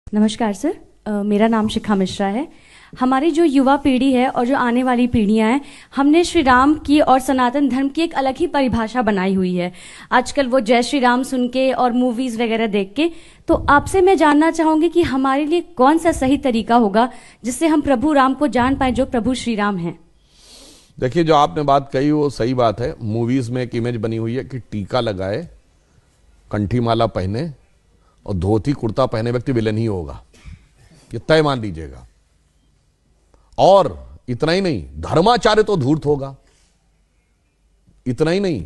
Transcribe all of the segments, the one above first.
नमस्कार सर, मेरा नाम शिखा मिश्रा है। हमारी जो युवा पीढ़ी है और जो आने वाली पीढ़ियां हैं, हमने श्री राम की और सनातन धर्म की एक अलग ही परिभाषा बनाई हुई है आजकल, वो जय श्री राम सुन के और मूवीज़ वगैरह देख के। तो आपसे मैं जानना चाहूँगी कि हमारे लिए कौन सा सही तरीका होगा जिससे हम प्रभु राम को जान पाए जो प्रभु श्री राम हैं। देखिए, जो आपने बात कही वो सही बात है। मूवीज़ में एक इमेज बनी हुई है कि टीका लगाए, कंठी माला पहने और धोती कुर्ता पहने व्यक्ति विलन ही होगा, ये तय मान लीजिएगा। और इतना ही नहीं, धर्माचार्य तो धूर्त होगा। इतना ही नहीं,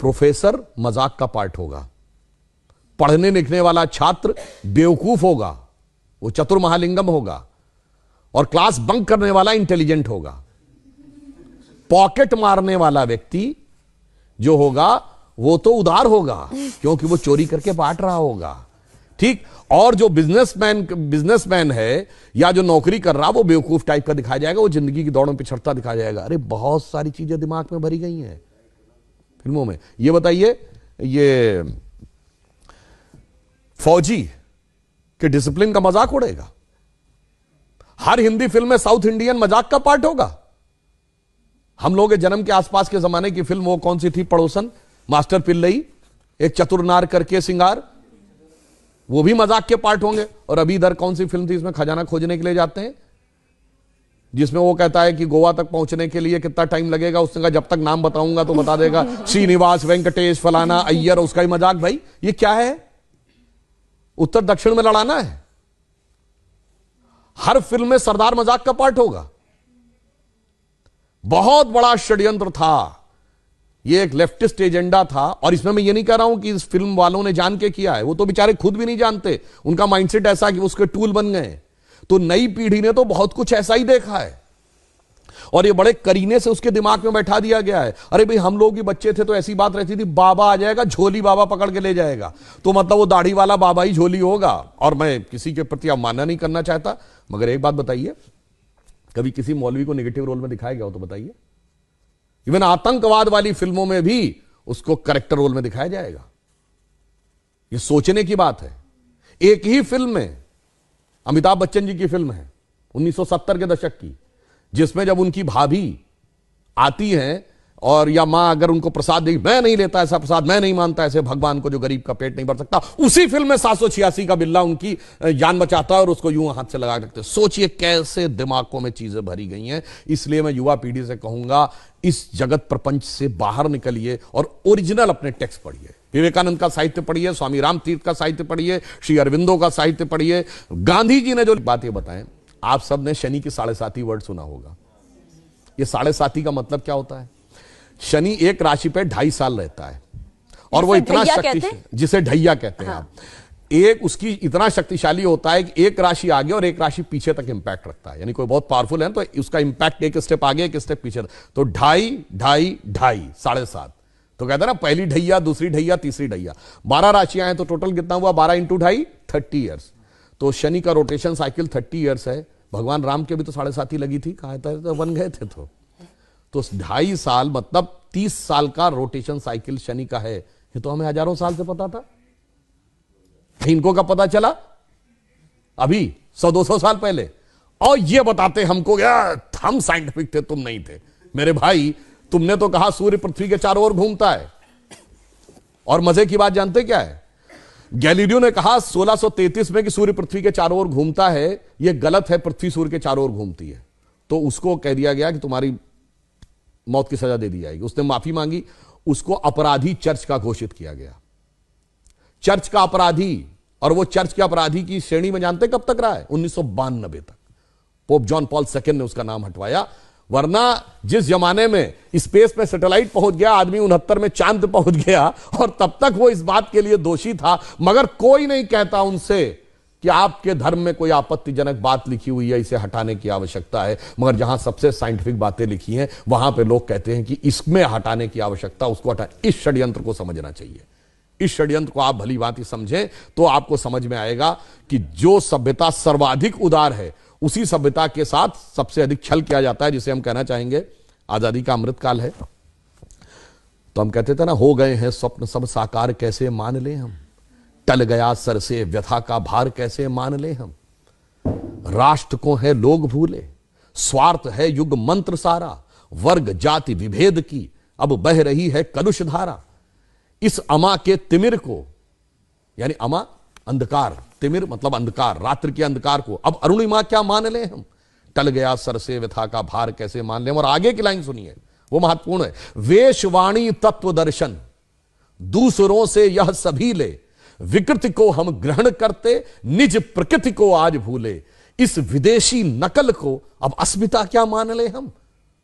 प्रोफेसर मजाक का पार्ट होगा। पढ़ने लिखने वाला छात्र बेवकूफ होगा, वो चतुर महालिंगम होगा। और क्लास बंक करने वाला इंटेलिजेंट होगा। पॉकेट मारने वाला व्यक्ति जो होगा वो तो उदार होगा, क्योंकि वो चोरी करके बांट रहा होगा। ठीक। और जो बिजनेसमैन है या जो नौकरी कर रहा, वो बेवकूफ टाइप का दिखाया जाएगा, वो जिंदगी की दौड़ में पिछड़ता दिखाया जाएगा। अरे बहुत सारी चीजें दिमाग में भरी गई हैं फिल्मों में। ये बताइए, ये फौजी के डिसिप्लिन का मजाक उड़ेगा। हर हिंदी फिल्म में साउथ इंडियन मजाक का पार्ट होगा। हम लोग के जन्म के आसपास के जमाने की फिल्म वो कौन सी थी, पड़ोसन, मास्टर पिल्लई, एक चतुर नार करके सिंगार, वो भी मजाक के पार्ट होंगे। और अभी इधर कौन सी फिल्म थी, इसमें खजाना खोजने के लिए जाते हैं, जिसमें वो कहता है कि गोवा तक पहुंचने के लिए कितना टाइम लगेगा। उसने कहा जब तक नाम बताऊंगा तो बता देगा, श्रीनिवास, वेंकटेश, फलाना, अय्यर, उसका ही मजाक। भाई ये क्या है, उत्तर दक्षिण में लड़ाना है। हर फिल्म में सरदार मजाक का पार्ट होगा। बहुत बड़ा षड्यंत्र था, ये एक लेफ्टिस्ट एजेंडा था। और इसमें मैं ये नहीं कह रहा हूं कि इस फिल्म वालों ने जान के किया है, वो तो बेचारे खुद भी नहीं जानते। उनका माइंडसेट ऐसा कि उसके टूल बन गए। तो नई पीढ़ी ने तो बहुत कुछ ऐसा ही देखा है और ये बड़े करीने से उसके दिमाग में बैठा दिया गया है। अरे भाई, हम लोग भी बच्चे थे तो ऐसी बात रहती थी, बाबा आ जाएगा, झोली बाबा पकड़ के ले जाएगा, तो मतलब वो दाढ़ी वाला बाबा ही झोली होगा। और मैं किसी के प्रति अवमानना नहीं करना चाहता, मगर एक बात बताइए, कभी किसी मौलवी को नेगेटिव रोल में दिखाया गया हो तो बताइए। इवन आतंकवाद वाली फिल्मों में भी उसको करेक्टर रोल में दिखाया जाएगा। यह सोचने की बात है। एक ही फिल्म में, अमिताभ बच्चन जी की फिल्म है 1970 के दशक की, जिसमें जब उनकी भाभी आती हैं और या मां अगर उनको प्रसाद देगी, मैं नहीं लेता ऐसा प्रसाद, मैं नहीं मानता ऐसे भगवान को जो गरीब का पेट नहीं भर सकता, उसी फिल्म में 786 का बिल्ला उनकी जान बचाता है और उसको यूं हाथ से लगा रखते। सोचिए कैसे दिमागों में चीजें भरी गई हैं। इसलिए मैं युवा पीढ़ी से कहूंगा, इस जगत प्रपंच से बाहर निकलिए और ओरिजिनल अपने टेक्स्ट पढ़िए। विवेकानंद का साहित्य पढ़िए, स्वामी राम तीर्थ का साहित्य पढ़िए, श्री अरविंदो का साहित्य पढ़िए। गांधी जी ने जो बातें बताएं, आप सब ने शनि की 7.5 वर्ड सुना होगा। ये 7.5 का मतलब क्या होता है? शनि एक राशि पे 2.5 साल रहता है और वो इतना शक्तिशाली, जिसे ढैया कहते हैं आप, एक उसकी इतना शक्तिशाली होता है कि एक राशि आगे और एक राशि पीछे तक इंपैक्ट रखता है। यानी कोई बहुत पावरफुल है तो उसका इंपैक्ट एक स्टेप आगे एक स्टेप पीछे, तो 2.5, 2.5, 2.5, 7.5। तो कहते हैं ना, पहली ढैया, दूसरी ढैया, तीसरी ढैया। 12 राशियां हैं तो टोटल कितना हुआ? 12 × 2.5, 30 ईयर्स। तो शनि का रोटेशन साइकिल 30 ईयर्स है। भगवान राम के भी तो 7.5 ही लगी थी, कहा था तो बन गए थे। तो 2.5 साल मतलब 30 साल का रोटेशन साइकिल शनि का है। ये तो हमें हजारों साल से पता था, इनको कब पता चला? अभी 100-200 साल पहले। और ये बताते हमको, यार हम साइंटिफिक थे, तुम नहीं थे। मेरे भाई, तुमने तो कहा सूर्य पृथ्वी के चारों ओर घूमता है। और मजे की बात जानते क्या है? गैलीलियो ने कहा 1633 में कि सूर्य पृथ्वी के चारों ओर घूमता है। यह गलत है, पृथ्वी सूर्य के चारों ओर घूमती है। तो उसको कह दिया गया कि तुम्हारी मौत की सजा दे दी जाएगी। उसने माफी मांगी, उसको अपराधी चर्च का घोषित किया गया। चर्च का अपराधी। और वो चर्च के अपराधी की श्रेणी में जानते कब तक रहा है? 1992 तक। पोप जॉन पॉल II ने उसका नाम हटवाया। वरना जिस जमाने में स्पेस में सैटेलाइट पहुंच गया, आदमी 69 में चांद पहुंच गया, और तब तक वो इस बात के लिए दोषी था। मगर कोई नहीं कहता उनसे कि आपके धर्म में कोई आपत्तिजनक बात लिखी हुई है, इसे हटाने की आवश्यकता है। मगर जहां सबसे साइंटिफिक बातें लिखी हैं, वहां पे लोग कहते हैं कि इसमें हटाने की आवश्यकता, उसको हटा। इस षड्यंत्र को समझना चाहिए। इस षड्यंत्र को आप भली भांति समझें तो आपको समझ में आएगा कि जो सभ्यता सर्वाधिक उदार है, उसी सभ्यता के साथ सबसे अधिक छल किया जाता है, जिसे हम कहना चाहेंगे आजादी का अमृतकाल है। तो हम कहते थे ना, हो गए हैं स्वप्न सब साकार, कैसे मान लें हम। टल गया सर से व्यथा का भार कैसे मान ले हम। राष्ट्र को है लोग भूले, स्वार्थ है युग मंत्र सारा, वर्ग जाति विभेद की अब बह रही है कलुष धारा। इस अमा के तिमिर को, यानी अमा अंधकार, तिमिर मतलब अंधकार, रात्रि के अंधकार को अब अरुणिमा क्या मान ले हम। टल गया सर से व्यथा का भार कैसे मान ले हम। और आगे की लाइन सुनिए, वो महत्वपूर्ण है। वेशवाणी तत्व दर्शन दूसरों से यह सभी ले, विकृति को हम ग्रहण करते निज प्रकृति को आज भूले। इस विदेशी नकल को अब अस्मिता क्या मान ले हम।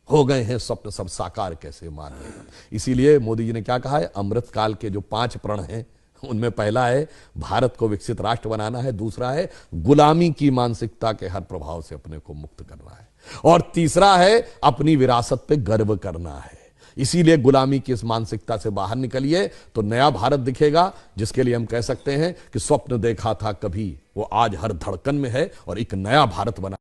हो गए हैं स्वप्न सब साकार कैसे मान ले हम। इसीलिए मोदी जी ने क्या कहा है, अमृत काल के जो 5 प्रण हैं उनमें पहला है भारत को विकसित राष्ट्र बनाना है, दूसरा है गुलामी की मानसिकता के हर प्रभाव से अपने को मुक्त करना है, और तीसरा है अपनी विरासत पे गर्व करना है। इसीलिए गुलामी की इस मानसिकता से बाहर निकलिए तो नया भारत दिखेगा, जिसके लिए हम कह सकते हैं कि स्वप्न देखा था कभी वो आज हर धड़कन में है और एक नया भारत बना।